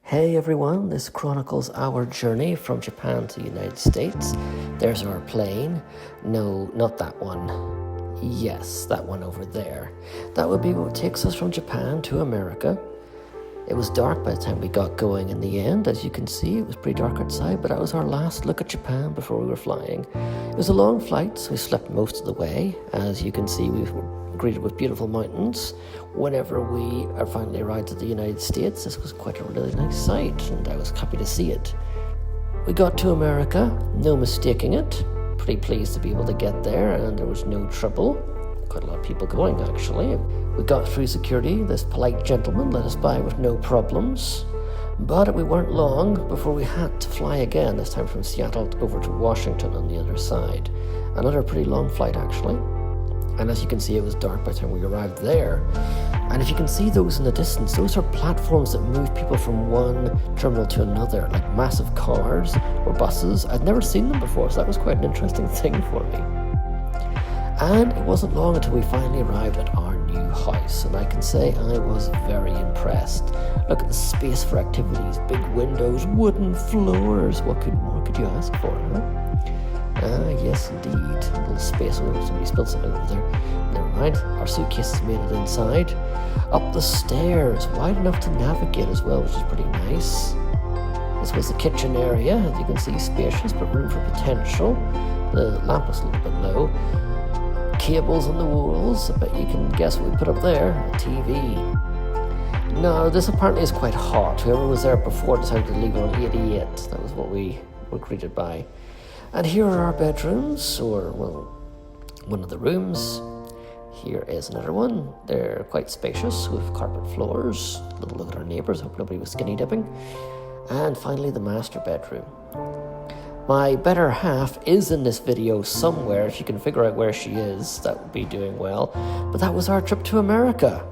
Hey everyone, this chronicles our journey from Japan to the United States. There's our plane. No, not that one. Yes, that one over there. That would be what takes us from Japan to America. It was dark by the time we got going in the end. As you can see, it was pretty dark outside, but that was our last look at Japan before we were flying. It was a long flight, so we slept most of the way. As you can see, we were greeted with beautiful mountains. Whenever we finally arrived at the United States, this was quite a really nice sight, and I was happy to see it. We got to America, no mistaking it. Pretty pleased to be able to get there, and there was no trouble. Quite a lot of people going, actually. We got through security. This polite gentleman let us by with no problems. But we weren't long before we had to fly again, this time from Seattle over to Washington on the other side. Another pretty long flight, actually. And as you can see, it was dark by the time we arrived there. And if you can see those in the distance, those are platforms that move people from one terminal to another, like massive cars or buses. I'd never seen them before, so that was quite an interesting thing for me. And it wasn't long until we finally arrived at our new house, and I can say I was very impressed. Look at the space for activities, big windows, wooden floors. What more could you ask for, huh? Yes indeed. A little space. Oh, somebody spilled something over there. Never mind. Our suitcases made it inside. Up the stairs, wide enough to navigate as well, which is pretty nice. This was the kitchen area. As you can see, spacious, but room for potential. The lamp was a little bit low. Cables on the walls. I bet you can guess what we put up there. A TV. No, this apparently is quite hot. Whoever was there before decided to leave it on 88. That was what we were greeted by. And here are our bedrooms, or, well, one of the rooms. Here is another one. They're quite spacious with carpet floors. A little look at our neighbours. Hope nobody was skinny dipping. And finally, the master bedroom. My better half is in this video somewhere. If you can figure out where she is, that would be doing well. But that was our trip to America.